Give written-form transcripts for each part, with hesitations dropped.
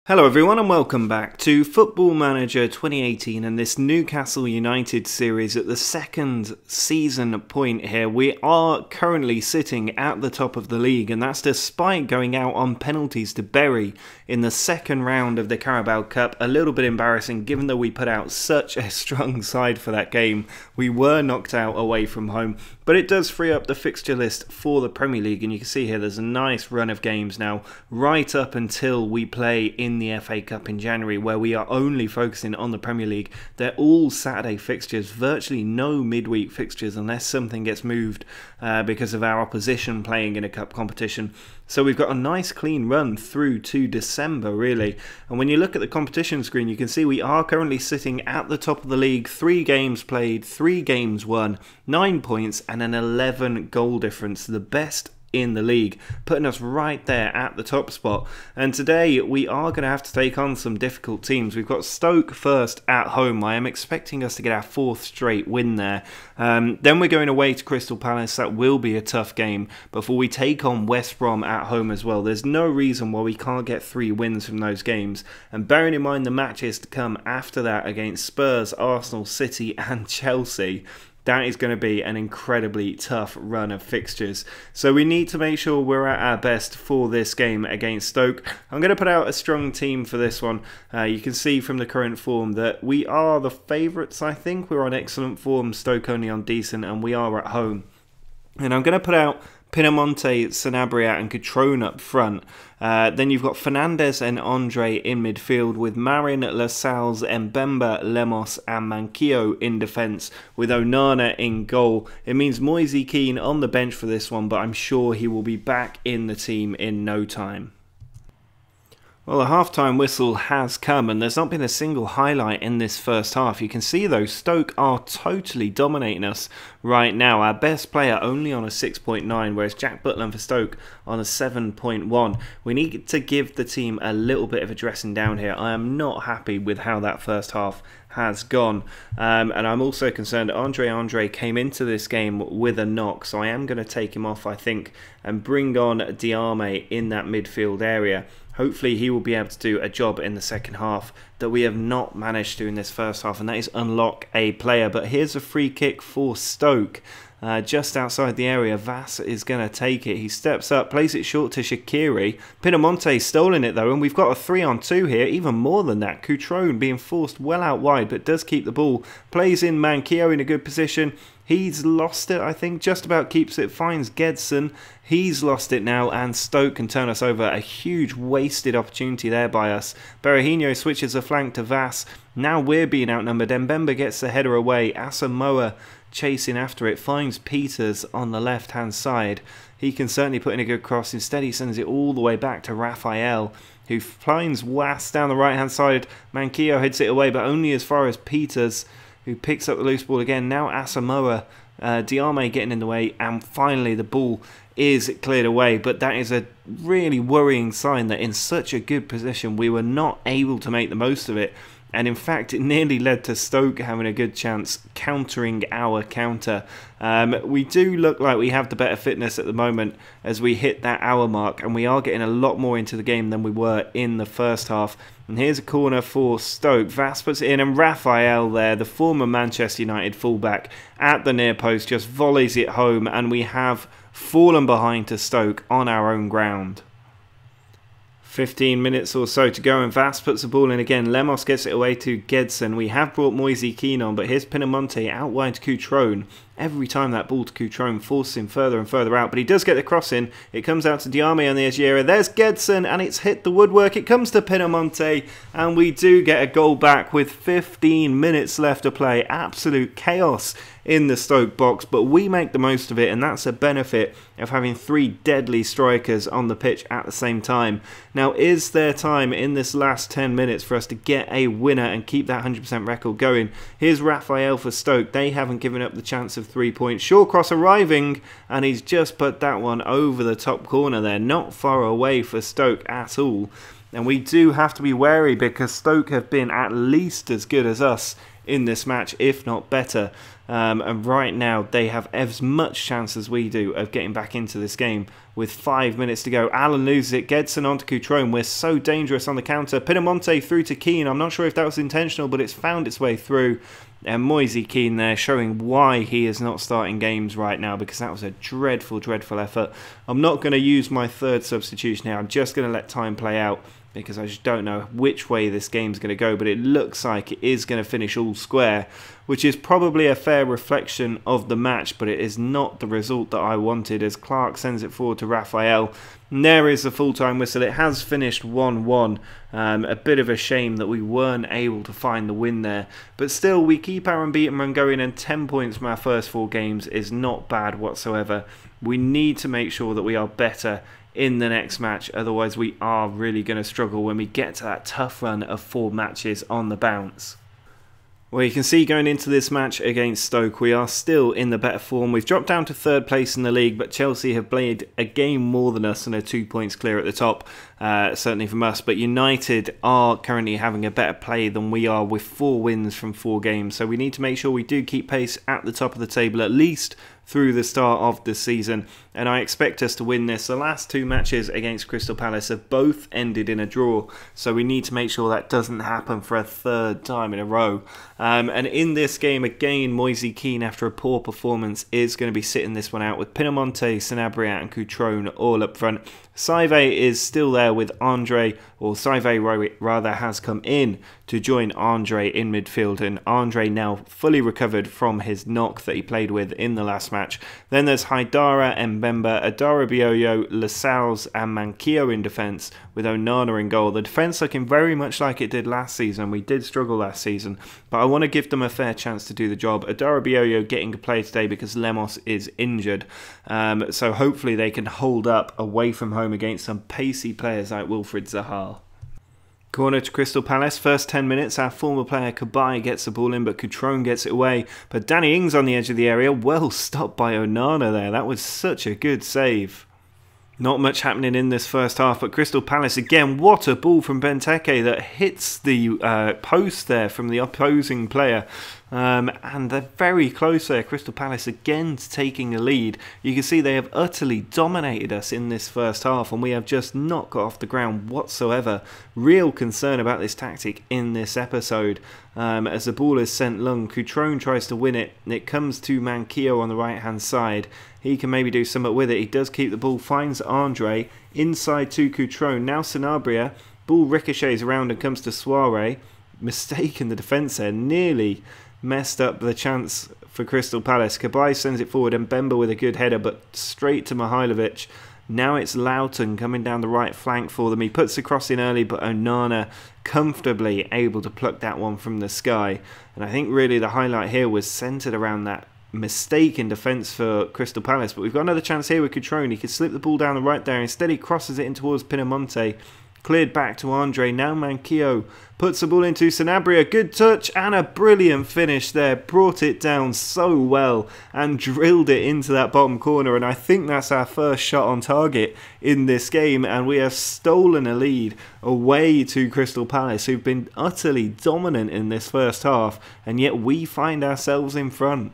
Hello everyone and welcome back to Football Manager 2018 and this Newcastle United series at the second season point here. We are currently sitting at the top of the league, and that's despite going out on penalties to Bury in the second round of the Carabao Cup. A little bit embarrassing given that we put out such a strong side for that game. We were knocked out away from home, but it does free up the fixture list for the Premier League, and you can see here there's a nice run of games now right up until we play in the FA Cup in January, where we are only focusing on the Premier League. They're all Saturday fixtures, virtually no midweek fixtures unless something gets moved because of our opposition playing in a cup competition. So we've got a nice clean run through to December really, and when you look at the competition screen you can see we are currently sitting at the top of the league, 3 games played, 3 games won, 9 points and an 11 goal difference, the best in the league, putting us right there at the top spot. And today we are going to have to take on some difficult teams. We've got Stoke first at home. I am expecting us to get our 4th straight win there. Then we're going away to Crystal Palace. That will be a tough game before we take on West Brom at home as well. There's no reason why we can't get 3 wins from those games, and bearing in mind the matches to come after that against Spurs, Arsenal, City and Chelsea, that is going to be an incredibly tough run of fixtures. So we need to make sure we're at our best for this game against Stoke. I'm going to put out a strong team for this one. You can see from the current form that we are the favourites, I think. We're on excellent form, Stoke only on decent, and we are at home. And I'm going to put out Pinamonti, Sanabria and Cutrone up front. Then you've got Fernandes and Andre in midfield, with Marin, Lascelles, Mbemba, Lemos and Manquillo in defence, with Onana in goal. It means Moise Kean on the bench for this one, but I'm sure he will be back in the team in no time. Well, the half-time whistle has come and there's not been a single highlight in this first half. You can see though, Stoke are totally dominating us right now. Our best player only on a 6.9, whereas Jack Butland for Stoke on a 7.1. We need to give the team a little bit of a dressing down here. I am not happy with how that first half has gone, and I'm also concerned Andre came into this game with a knock, so I am going to take him off I think and bring on Diame in that midfield area. Hopefully he will be able to do a job in the second half that we have not managed to in this first half, and that is unlock a player. But here's a free kick for Stoke. Just outside the area, Vass is going to take it. He steps up, plays it short to Shaqiri. Pinamonti stolen it though, and we've got a 3-on-2 here, even more than that. Cutrone being forced well out wide, but does keep the ball. Plays in Manquillo in a good position. He's lost it, I think, just about keeps it, finds Gedson. He's lost it now, and Stoke can turn us over. A huge wasted opportunity there by us. Berahino switches the flank to Vass. Now we're being outnumbered. Mbemba gets the header away. Asamoah chasing after it, finds Peters on the left hand side. He can certainly put in a good cross. Instead he sends it all the way back to Raphael, who finds Was down the right hand side. Manquillo heads it away, but only as far as Peters, who picks up the loose ball again. Now Asamoah, Diame getting in the way, and finally the ball is cleared away. But that is a really worrying sign that in such a good position we were not able to make the most of it. And in fact, it nearly led to Stoke having a good chance countering our counter. We do look like we have the better fitness at the moment as we hit that hour mark, and we are getting a lot more into the game than we were in the first half. And here's a corner for Stoke. Vass puts it in, and Raphael there, the former Manchester United fullback, at the near post, just volleys it home, and we have fallen behind to Stoke on our own ground. 15 minutes or so to go, and Vass puts the ball in again. Lemos gets it away to Gedson. We have brought Moise Kean on, but here's Pinamonti out wide to Cutrone. Every time that ball to Cutrone forces him further and further out, but he does get the cross in. It comes out to Diame on the edge area. There's Gedson, and it's hit the woodwork. It comes to Pinamonti, and we do get a goal back with 15 minutes left to play. Absolute chaos in the Stoke box, but we make the most of it, and that's a benefit of having 3 deadly strikers on the pitch at the same time. Now, is there time in this last 10 minutes for us to get a winner and keep that 100% record going? Here's Raphael for Stoke. They haven't given up the chance of 3 points. Shawcross arriving, and he's just put that one over the top corner there. Not far away for Stoke at all. And we do have to be wary because Stoke have been at least as good as us in this match, if not better. And right now they have as much chance as we do of getting back into this game. With 5 minutes to go, Allen loses it, Gedson onto Cutrone. We're so dangerous on the counter. Pinamonte through to Keane. I'm not sure if that was intentional, but it's found its way through. And Moise Keane there showing why he is not starting games right now, because that was a dreadful, dreadful effort. I'm not going to use my third substitution here. I'm just going to let time play out, because I just don't know which way this game's going to go, but it looks like it is going to finish all square, which is probably a fair reflection of the match, but it is not the result that I wanted, as Clark sends it forward to Raphael. And there is the full-time whistle. It has finished 1-1. A bit of a shame that we weren't able to find the win there, but still we keep our unbeaten run going, and 10 points from our first 4 games is not bad whatsoever. We need to make sure that we are better in the next match, otherwise we are really going to struggle when we get to that tough run of 4 matches on the bounce. Well, you can see going into this match against Stoke, we are still in the better form. We've dropped down to 3rd place in the league, but Chelsea have played a game more than us and are 2 points clear at the top, certainly from us. But United are currently having a better play than we are, with 4 wins from 4 games. So we need to make sure we do keep pace at the top of the table, at least through the start of the season, and I expect us to win this. The last 2 matches against Crystal Palace have both ended in a draw, so we need to make sure that doesn't happen for a 3rd time in a row. And in this game again, Moise Keane, after a poor performance, is going to be sitting this one out, with Pinamonte, Sanabria and Cutrone all up front. Saive is still there with Andre, or Saive rather has come in to join Andre in midfield, and Andre now fully recovered from his knock that he played with in the last match. Then there's Haidara, Mbemba, Adara Bioyo, Lascelles and Manquillo in defence, with Onana in goal. The defence looking very much like it did last season. We did struggle last season, but I want to give them a fair chance to do the job. Adara Bioyo getting to play today because Lemos is injured, so hopefully they can hold up away from home against some pacey players like Wilfried Zaha. Corner to Crystal Palace, first 10 minutes, our former player Cabaye gets the ball in, but Cutrone gets it away. But Danny Ings on the edge of the area, well stopped by Onana there. That was such a good save. Not much happening in this first half, but Crystal Palace again, what a ball from Benteke that hits the post there from the opposing player. And they're very close there. Crystal Palace again taking the lead. You can see they have utterly dominated us in this first half, and we have just not got off the ground whatsoever. Real concern about this tactic in this episode. As the ball is sent long, Cutrone tries to win it. It comes to Manquillo on the right hand side. He can maybe do something with it. He does keep the ball, finds Andre inside to Cutrone. Now Sanabria, ball ricochets around and comes to Soare. Mistake in the defence there, nearly messed up the chance for Crystal Palace. Cabaye sends it forward, and Mbemba with a good header, but straight to Mihailovic. Now it's Loughton coming down the right flank for them. He puts the cross in early, but Onana comfortably able to pluck that one from the sky. And I think really the highlight here was centred around that mistake in defence for Crystal Palace. But we've got another chance here with Cutrone. He could slip the ball down the right there. Instead he crosses it in towards Pinamonte. Cleared back to Andre. Now Manquillo puts the ball into Sanabria. Good touch and a brilliant finish there. Brought it down so well and drilled it into that bottom corner. And I think that's our first shot on target in this game. And we have stolen a lead away to Crystal Palace, who've been utterly dominant in this first half. And yet we find ourselves in front.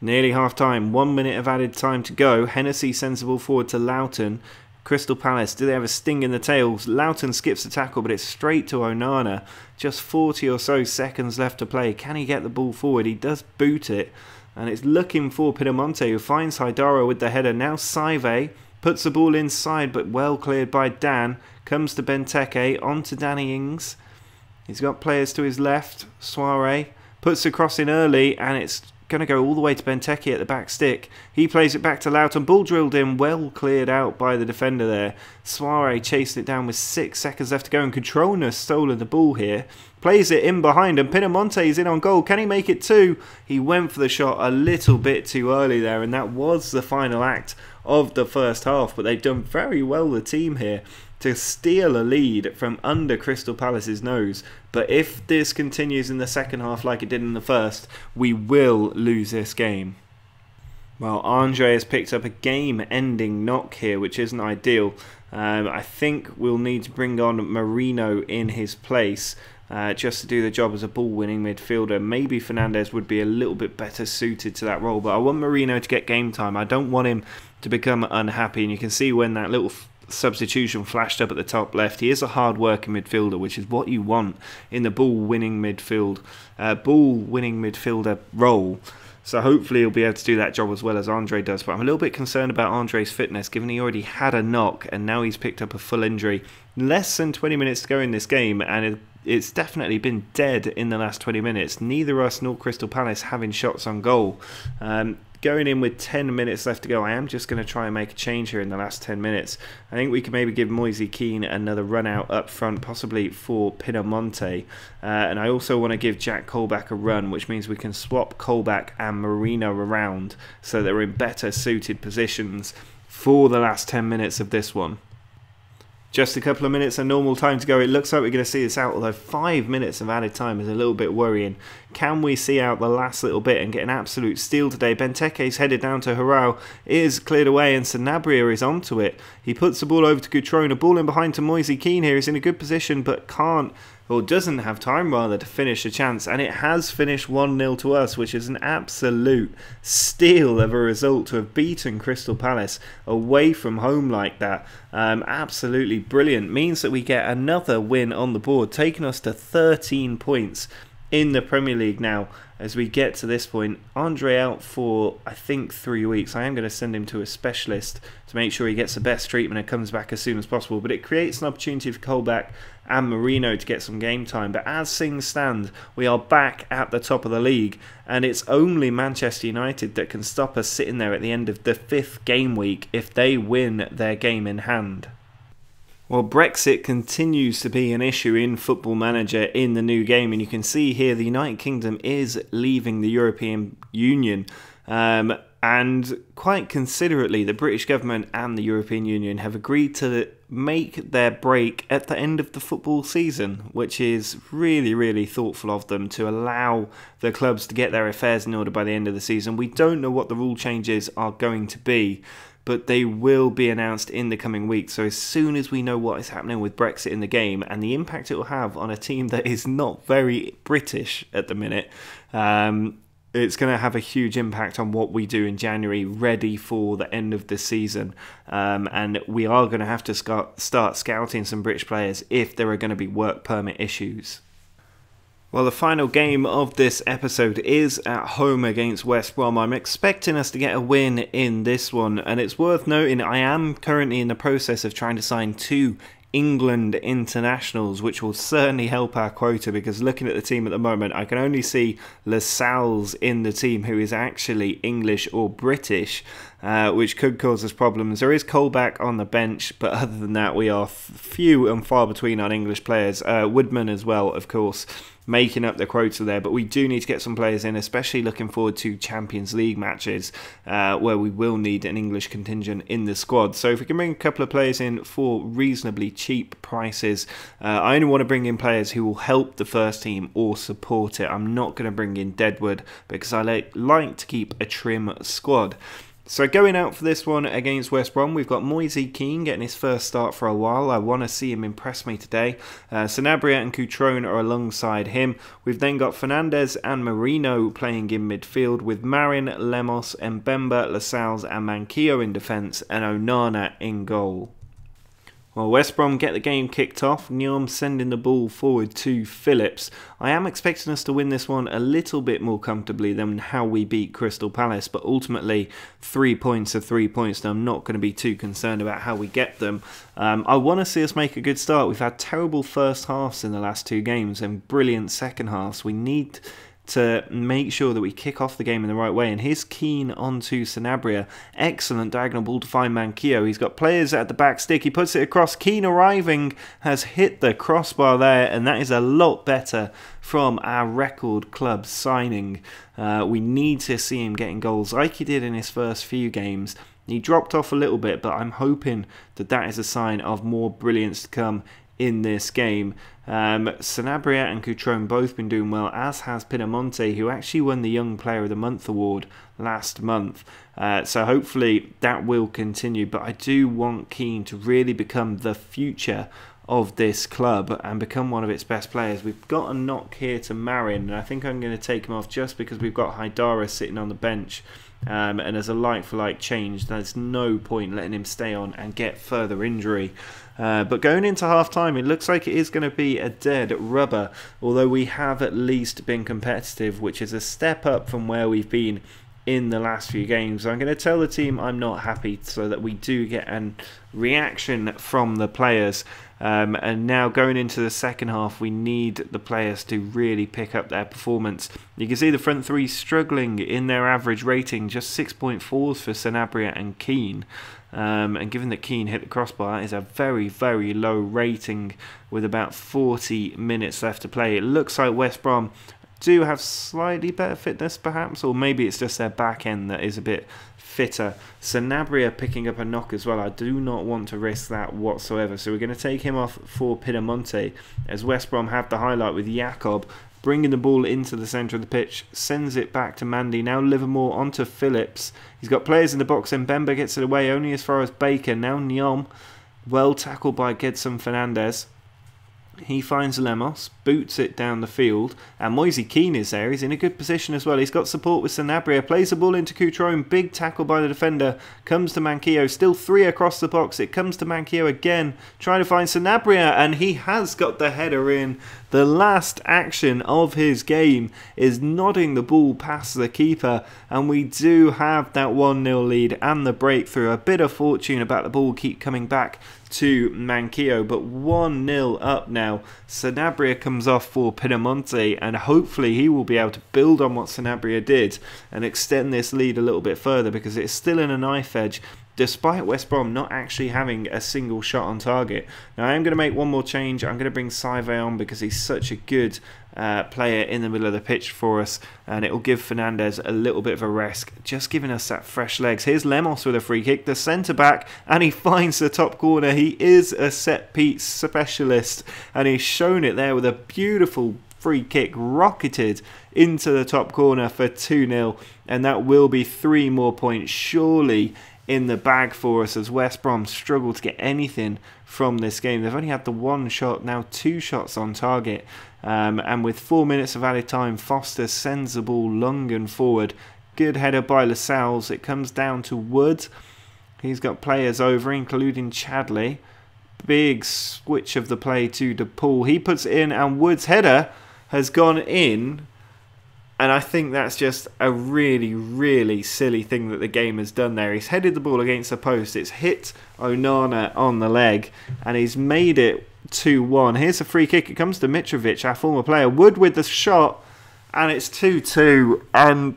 Nearly half time. 1 minute of added time to go. Hennessy sends the ball forward to Loughton. Crystal Palace, do they have a sting in the tails? Loughton skips the tackle, but it's straight to Onana. Just 40 or so seconds left to play. Can he get the ball forward? He does boot it, and it's looking for Pinamonte, who finds Haidara with the header. Now Saive puts the ball inside, but well cleared by Dan. Comes to Benteke, on to Danny Ings. He's got players to his left. Soare puts the cross in early, and it's going to go all the way to Benteke at the back stick. He plays it back to Loughton. Ball drilled in, well cleared out by the defender there. Soare chased it down with 6 seconds left to go, and Cutrone has stolen the ball here. Plays it in behind, and Pinamonte is in on goal. Can he make it 2? He went for the shot a little bit too early there, and that was the final act of the first half. But they've done very well, the team here, to steal a lead from under Crystal Palace's nose. But if this continues in the second half like it did in the first, we will lose this game. Well, Andre has picked up a game-ending knock here, which isn't ideal. I think we'll need to bring on Marino in his place. Just to do the job as a ball-winning midfielder. Maybe Fernandes would be a little bit better suited to that role, but I want Marino to get game time. I don't want him to become unhappy, and you can see when that little substitution flashed up at the top left, he is a hard-working midfielder, which is what you want in the ball-winning midfielder role. So hopefully he'll be able to do that job as well as Andre does. But I'm a little bit concerned about Andre's fitness, given he already had a knock and now he's picked up a full injury. Less than 20 minutes to go in this game, and it's definitely been dead in the last 20 minutes. Neither us nor Crystal Palace having shots on goal. Going in with 10 minutes left to go, I am just going to try and make a change here in the last 10 minutes. I think we can maybe give Moise Kean another run out up front, possibly for Pinamonte. And I also want to give Jack Colback a run, which means we can swap Colback and Marino around so they're in better suited positions for the last 10 minutes of this one. Just a couple of minutes of normal time to go. It looks like we're going to see this out, although 5 minutes of added time is a little bit worrying. Can we see out the last little bit and get an absolute steal today? Benteke's headed down to Harao, is cleared away, and Sanabria is onto it. He puts the ball over to Cutrone, a ball in behind to Moise Kean here. He's in a good position, but can't, or doesn't have time rather, to finish a chance, and it has finished 1-0 to us, which is an absolute steal of a result to have beaten Crystal Palace away from home like that. Absolutely brilliant. Means that we get another win on the board, taking us to 13 points in the Premier League now. As we get to this point, Andre out for, I think, 3 weeks. I am going to send him to a specialist to make sure he gets the best treatment and comes back as soon as possible. But it creates an opportunity for Colback and Marino to get some game time. But as things stand, we are back at the top of the league, and it's only Manchester United that can stop us sitting there at the end of the 5th game week if they win their game in hand. Well, Brexit continues to be an issue in Football Manager in the new game, and you can see here the United Kingdom is leaving the European Union, and quite considerately the British government and the European Union have agreed to make their break at the end of the football season, which is really, really thoughtful of them to allow the clubs to get their affairs in order by the end of the season. We don't know what the rule changes are going to be, but they will be announced in the coming weeks. So as soon as we know what is happening with Brexit in the game and the impact it will have on a team that is not very British at the minute, it's going to have a huge impact on what we do in January, ready for the end of the season. And we are going to have to start scouting some British players if there are going to be work permit issues. Well, the final game of this episode is at home against West Brom. I'm expecting us to get a win in this one, and it's worth noting I am currently in the process of trying to sign 2 England internationals, which will certainly help our quota, because looking at the team at the moment, I can only see Lascelles in the team who is actually English or British, which could cause us problems. There is Colback on the bench, but other than that, we are few and far between on English players. Woodman as well, of course, making up the quota there, but we do need to get some players in, especially looking forward to Champions League matches where we will need an English contingent in the squad. So if we can bring a couple of players in for reasonably cheap prices, I only want to bring in players who will help the first team or support it. I'm not going to bring in Deadwood because I like to keep a trim squad. So going out for this one against West Brom, we've got Moise Kean getting his first start for a while. I want to see him impress me today. Sanabria and Cutrone are alongside him. We've then got Fernandes and Marino playing in midfield, with Marin, Lemos, Mbemba, Lascelles and Manquillo in defence, and Onana in goal. Well, West Brom get the game kicked off. Nyom sending the ball forward to Phillips. I am expecting us to win this one a little bit more comfortably than how we beat Crystal Palace, but ultimately 3 points are 3 points, and I'm not going to be too concerned about how we get them. I want to see us make a good start. We've had terrible first halves in the last 2 games and brilliant second halves. We need to make sure that we kick off the game in the right way, and here's Kean onto Sanabria. Excellent diagonal ball to find Manquillo. He's got players at the back stick, he puts it across. Kean arriving has hit the crossbar there, and that is a lot better from our record club signing. We need to see him getting goals like he did in his first few games. He dropped off a little bit, but I'm hoping that that is a sign of more brilliance to come in this game. Sanabria and Cutrone both been doing well, as has Pinamonti, who actually won the Young Player of the Month award last month. So hopefully that will continue. But I do want Keane to really become the future of this club and become one of its best players. We've got a knock here to Marin, and I think I'm going to take him off just because we've got Haidara sitting on the bench. And as a like-for-like change, there's no point letting him stay on and get further injury. But going into half-time, it looks like it is going to be a dead rubber, although we have at least been competitive, which is a step up from where we've been in the last few games. I'm going to tell the team I'm not happy so that we do get a reaction from the players. And now going into the second half, we need the players to really pick up their performance. You can see the front three struggling in their average rating, just 6.4s for Sanabria and Keane. And given that Keane hit the crossbar, is a very, very low rating with about 40 minutes left to play. It looks like West Brom do have slightly better fitness perhaps, or maybe it's just their back end that is a bit fitter. Sanabria picking up a knock as well. I do not want to risk that whatsoever, so we're going to take him off for Pinamonti, as West Brom have the highlight with Jakob bringing the ball into the centre of the pitch, sends it back to Mandy. Now Livermore onto Phillips. He's got players in the box, and Bemba gets it away only as far as Baker. Now Nyom, well tackled by Gedson Fernandez. He finds Lemos, boots it down the field, and Moise Keane is there. He's in a good position as well. He's got support with Sanabria, plays the ball into Cutrone, big tackle by the defender, comes to Manquillo, still three across the box. It comes to Manquillo again, trying to find Sanabria, and he has got the header in. The last action of his game is nodding the ball past the keeper, and we do have that 1-0 lead and the breakthrough. A bit of fortune about the ball keep coming back to Manquillo, but 1-0 up now. Sanabria comes off for Pinamonti, and hopefully he will be able to build on what Sanabria did and extend this lead a little bit further, because it's still in a knife edge despite West Brom not actually having a single shot on target. Now I am going to make one more change. I'm going to bring Saive on because he's such a good player in the middle of the pitch for us, and it will give Fernandez a little bit of a rest, just giving us that fresh legs. Here's Lemos with a free kick, the centre back, and he finds the top corner. He is a set piece specialist, and he's shown it there with a beautiful free kick rocketed into the top corner for 2-0, and that will be 3 more points surely in the bag for us, as West Brom struggle to get anything from this game. They've only had the one shot, now 2 shots on target. And with 4 minutes of added time, Foster sends the ball long and forward. Good header by Lascelles. It comes down to Wood. He's got players over, including Chadley. Big switch of the play to DePaul. He puts it in, and Wood's header has gone in. And I think that's just a really, really silly thing that the game has done there. He's headed the ball against the post. It's hit Onana on the leg, and he's made it 2-1. Here's a free kick. It comes to Mitrovic, our former player. Wood with the shot, and it's 2-2. And,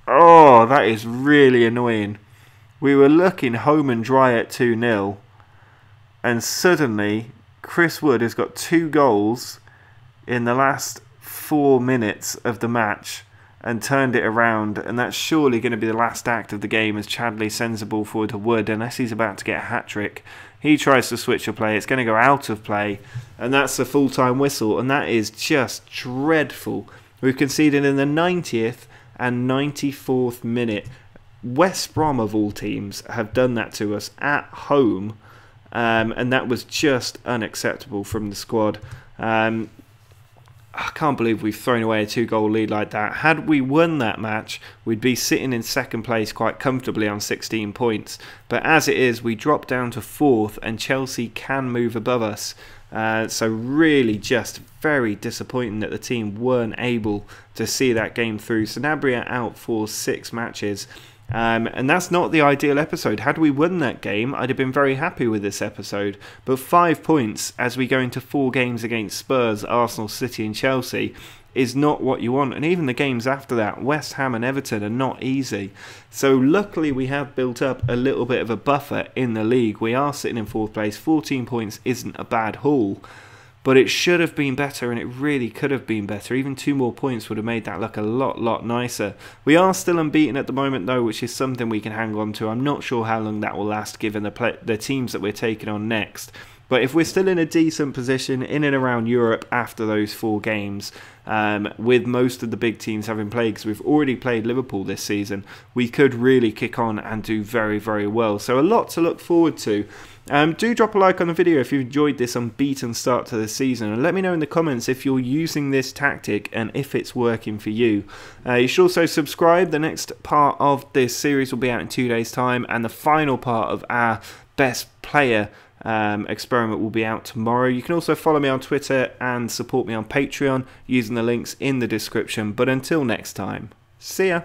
oh, that is really annoying. We were looking home and dry at 2-0, and suddenly Chris Wood has got 2 goals in the last 4 minutes of the match and turned it around, and that's surely going to be the last act of the game as Chadley sends the ball forward to Wood, unless he's about to get a hat-trick. He tries to switch a play, it's going to go out of play, and that's the full-time whistle, and that is just dreadful. We've conceded in the 90th and 94th minute. West Brom, of all teams, have done that to us at home, and that was just unacceptable from the squad. I can't believe we've thrown away a 2-goal lead like that. Had we won that match, we'd be sitting in second place quite comfortably on 16 points. But as it is, we drop down to 4th, and Chelsea can move above us. So really just very disappointing that the team weren't able to see that game through. Sanabria out for 6 matches. And that's not the ideal episode. Had we won that game, I'd have been very happy with this episode. But 5 points as we go into 4 games against Spurs, Arsenal, City and Chelsea is not what you want. And even the games after that, West Ham and Everton, are not easy. So luckily we have built up a little bit of a buffer in the league. We are sitting in 4th place. 14 points isn't a bad haul. But it should have been better, and it really could have been better. Even 2 more points would have made that look a lot nicer. We are still unbeaten at the moment, though, which is something we can hang on to. I'm not sure how long that will last, given the teams that we're taking on next. But if we're still in a decent position in and around Europe after those 4 games, with most of the big teams having played, because we've already played Liverpool this season, we could really kick on and do very, very well. So a lot to look forward to. Do drop a like on the video if you enjoyed this unbeaten start to the season, and let me know in the comments if you're using this tactic and if it's working for you. You should also subscribe. The next part of this series will be out in 2 days' time, and the final part of our best player experiment will be out tomorrow. You can also follow me on Twitter and support me on Patreon using the links in the description. But until next time, see ya.